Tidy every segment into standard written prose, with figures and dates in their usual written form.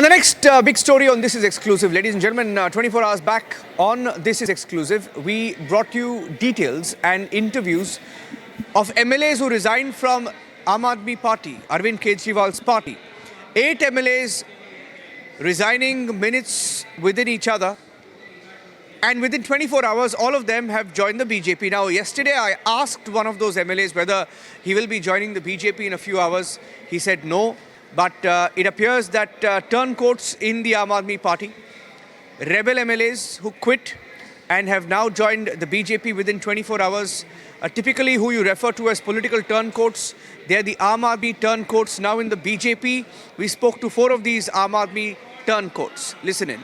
And the next big story on This Is Exclusive, ladies and gentlemen, 24 hours back on This Is Exclusive, we brought you details and interviews of MLAs who resigned from Aam Aadmi Party, Arvind Kejriwal's party. 8 MLAs resigning minutes within each other. And within 24 hours, all of them have joined the BJP. Now, yesterday I asked one of those MLAs whether he will be joining the BJP in a few hours. He said no. But it appears that turncoats in the Aam Aadmi Party, rebel MLAs who quit and have now joined the BJP within 24 hours, typically who you refer to as political turncoats. They are the Aam Aadmi turncoats now in the BJP. We spoke to 4 of these Aam Aadmi turncoats. Listen in.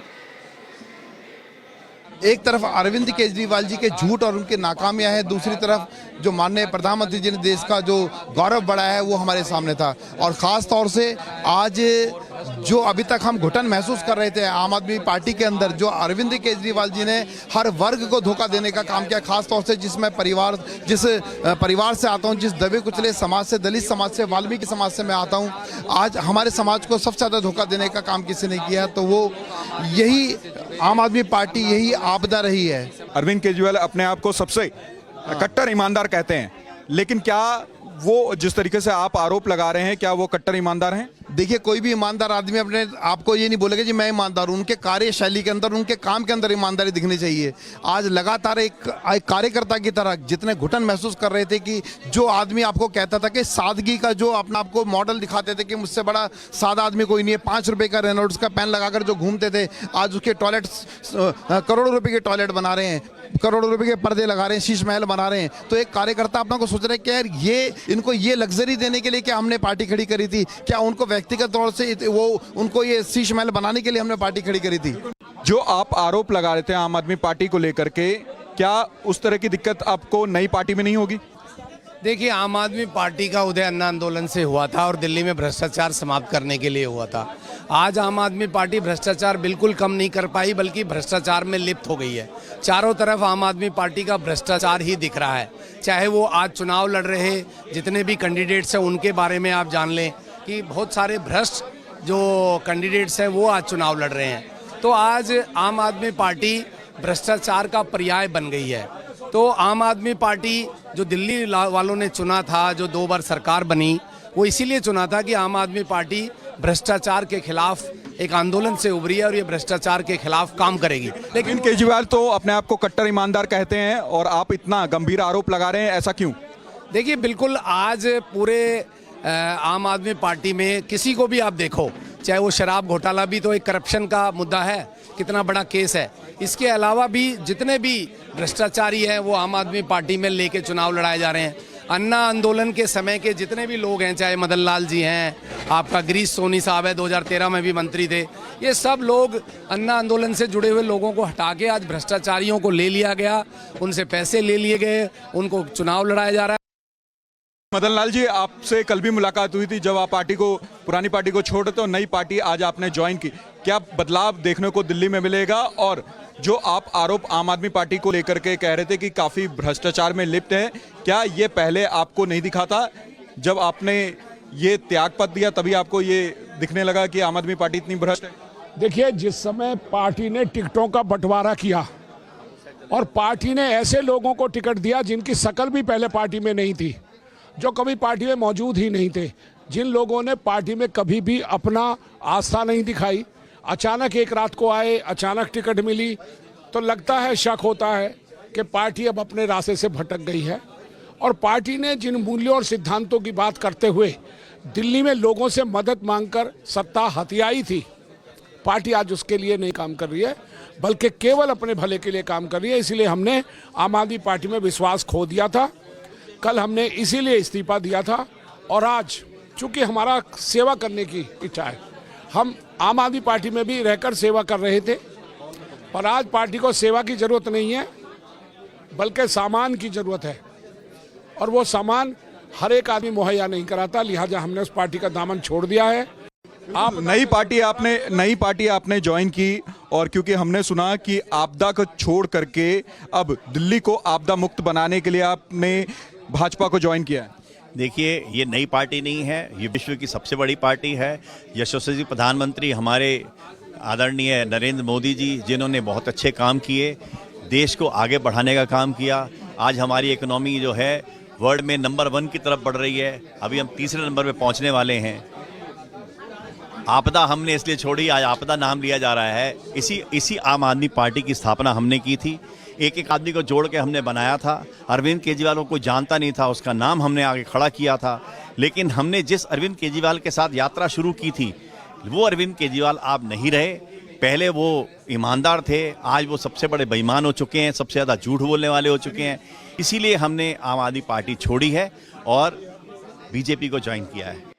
एक तरफ अरविंद केजरीवाल जी के झूठ और उनके नाकामियां हैं, दूसरी तरफ जो माननीय प्रधानमंत्री जी ने देश का जो गौरव बढ़ाया है वो हमारे सामने था। और ख़ास तौर से आज जो अभी तक हम घुटन महसूस कर रहे थे आम आदमी पार्टी के अंदर, जो अरविंद केजरीवाल जी ने हर वर्ग को धोखा देने का काम किया, खास तौर से जिस परिवार से आता हूं, जिस दबे कुचले समाज से, दलित समाज से, वाल्मीकि समाज से मैं आता हूं, आज हमारे समाज को सबसे ज़्यादा धोखा देने का काम किसी ने किया तो वो यही आम आदमी पार्टी, यही आपदा रही है। अरविंद केजरीवाल अपने आप को सबसे कट्टर ईमानदार कहते हैं, लेकिन क्या वो जिस तरीके से आप आरोप लगा रहे हैं, क्या वो कट्टर ईमानदार हैं? देखिए, कोई भी ईमानदार आदमी अपने आपको ये नहीं बोलेगा जी मैं ईमानदार हूँ। उनके कार्यशैली के अंदर, उनके काम के अंदर ईमानदारी दिखनी चाहिए। आज लगातार एक कार्यकर्ता की तरह जितने घुटन महसूस कर रहे थे कि जो आदमी आपको कहता था कि सादगी का जो अपना आपको मॉडल दिखाते थे कि मुझसे बड़ा सादा आदमी कोई नहीं है, 5 रुपये का रेनॉल्ड्स का पेन लगाकर जो घूमते थे, आज उसके टॉयलेट करोड़ों रुपये के टॉयलेट बना रहे हैं, करोड़ों रुपए के पर्दे लगा रहे हैं, शीश महल बना रहे हैं। तो एक कार्यकर्ता अपना को सोच रहे हैं कि यार ये इनको ये लग्जरी देने के लिए क्या हमने पार्टी खड़ी करी थी? क्या उनको व्यक्तिगत तौर से वो उनको ये शीश महल बनाने के लिए हमने पार्टी खड़ी करी थी? जो आप आरोप लगा रहे थे आम आदमी पार्टी को लेकर के, क्या उस तरह की दिक्कत आपको नई पार्टी में नहीं होगी? देखिए, आम आदमी पार्टी का उदय अन्ना आंदोलन से हुआ था और दिल्ली में भ्रष्टाचार समाप्त करने के लिए हुआ था। आज आम आदमी पार्टी भ्रष्टाचार बिल्कुल कम नहीं कर पाई, बल्कि भ्रष्टाचार में लिप्त हो गई है। चारों तरफ आम आदमी पार्टी का भ्रष्टाचार ही दिख रहा है। चाहे वो आज चुनाव लड़ रहे जितने भी कैंडिडेट्स हैं उनके बारे में आप जान लें कि बहुत सारे भ्रष्ट जो कैंडिडेट्स हैं वो आज चुनाव लड़ रहे हैं। तो आज आम आदमी पार्टी भ्रष्टाचार का पर्याय बन गई है। तो आम आदमी पार्टी जो दिल्ली वालों ने चुना था, जो 2 बार सरकार बनी, वो इसीलिए चुना था कि आम आदमी पार्टी भ्रष्टाचार के खिलाफ एक आंदोलन से उभरी है और ये भ्रष्टाचार के खिलाफ काम करेगी। लेकिन केजरीवाल तो अपने आप को कट्टर ईमानदार कहते हैं और आप इतना गंभीर आरोप लगा रहे हैं, ऐसा क्यों? देखिए, बिल्कुल आज पूरे आम आदमी पार्टी में किसी को भी आप देखो, चाहे वो शराब घोटाला भी तो एक करप्शन का मुद्दा है, कितना बड़ा केस है। इसके अलावा भी जितने भी भ्रष्टाचारी हैं वो आम आदमी पार्टी में लेके चुनाव लड़ाए जा रहे हैं। अन्ना आंदोलन के समय के जितने भी लोग हैं, चाहे मदन लाल जी हैं, आपका गिरीश सोनी साहब है, 2013 में भी मंत्री थे, ये सब लोग अन्ना आंदोलन से जुड़े हुए लोगों को हटा के आज भ्रष्टाचारियों को ले लिया गया, उनसे पैसे ले लिए गए, उनको चुनाव लड़ाया जा रहा है। मदन लाल जी, आपसे कल भी मुलाकात हुई थी जब आप पुरानी पार्टी को छोड़ तो नई पार्टी आज आपने ज्वाइन की। क्या बदलाव देखने को दिल्ली में मिलेगा? और जो आप आरोप आम आदमी पार्टी को लेकर के कह रहे थे कि काफ़ी भ्रष्टाचार में लिप्त है, क्या ये पहले आपको नहीं दिखा था? जब आपने ये त्यागपत्र दिया तभी आपको ये दिखने लगा कि आम आदमी पार्टी इतनी भ्रष्ट है? देखिए, जिस समय पार्टी ने टिकटों का बंटवारा किया और पार्टी ने ऐसे लोगों को टिकट दिया जिनकी शकल भी पहले पार्टी में नहीं थी, जो कभी पार्टी में मौजूद ही नहीं थे, जिन लोगों ने पार्टी में कभी भी अपना आस्था नहीं दिखाई, अचानक एक रात को आए, अचानक टिकट मिली, तो लगता है, शक होता है कि पार्टी अब अपने रास्ते से भटक गई है। और पार्टी ने जिन मूल्यों और सिद्धांतों की बात करते हुए दिल्ली में लोगों से मदद मांगकर सत्ता हथियाई थी, पार्टी आज उसके लिए नहीं काम कर रही है, बल्कि केवल अपने भले के लिए काम कर रही है। इसीलिए हमने आम आदमी पार्टी में विश्वास खो दिया था। कल हमने इसीलिए इस्तीफा दिया था और आज चूंकि हमारा सेवा करने की इच्छा है, हम आम आदमी पार्टी में भी रहकर सेवा कर रहे थे, पर आज पार्टी को सेवा की जरूरत नहीं है, बल्कि सामान की जरूरत है, और वो सामान हर एक आदमी मुहैया नहीं कराता। लिहाजा हमने उस पार्टी का दामन छोड़ दिया है। आप नई पार्टी आपने ज्वाइन की, और क्योंकि हमने सुना कि आपदा को छोड़ करके अब दिल्ली को आपदा मुक्त बनाने के लिए आपने भाजपा को ज्वाइन किया है। देखिए, ये नई पार्टी नहीं है, ये विश्व की सबसे बड़ी पार्टी है। यशस्वी प्रधानमंत्री हमारे आदरणीय नरेंद्र मोदी जी, जिन्होंने बहुत अच्छे काम किए, देश को आगे बढ़ाने का काम किया। आज हमारी इकोनॉमी जो है वर्ल्ड में नंबर 1 की तरफ बढ़ रही है। अभी हम तीसरे नंबर पे पहुंचने वाले हैं। आपदा हमने इसलिए छोड़ी, आज आपदा नाम लिया जा रहा है। इसी आम आदमी पार्टी की स्थापना हमने की थी। एक एक आदमी को जोड़ के हमने बनाया था। अरविंद केजरीवाल को कोई जानता नहीं था, उसका नाम हमने आगे खड़ा किया था। लेकिन हमने जिस अरविंद केजरीवाल के साथ यात्रा शुरू की थी, वो अरविंद केजरीवाल आप नहीं रहे। पहले वो ईमानदार थे, आज वो सबसे बड़े बेईमान हो चुके हैं, सबसे ज़्यादा झूठ बोलने वाले हो चुके हैं। इसीलिए हमने आम आदमी पार्टी छोड़ी है और बीजेपी को ज्वाइन किया है।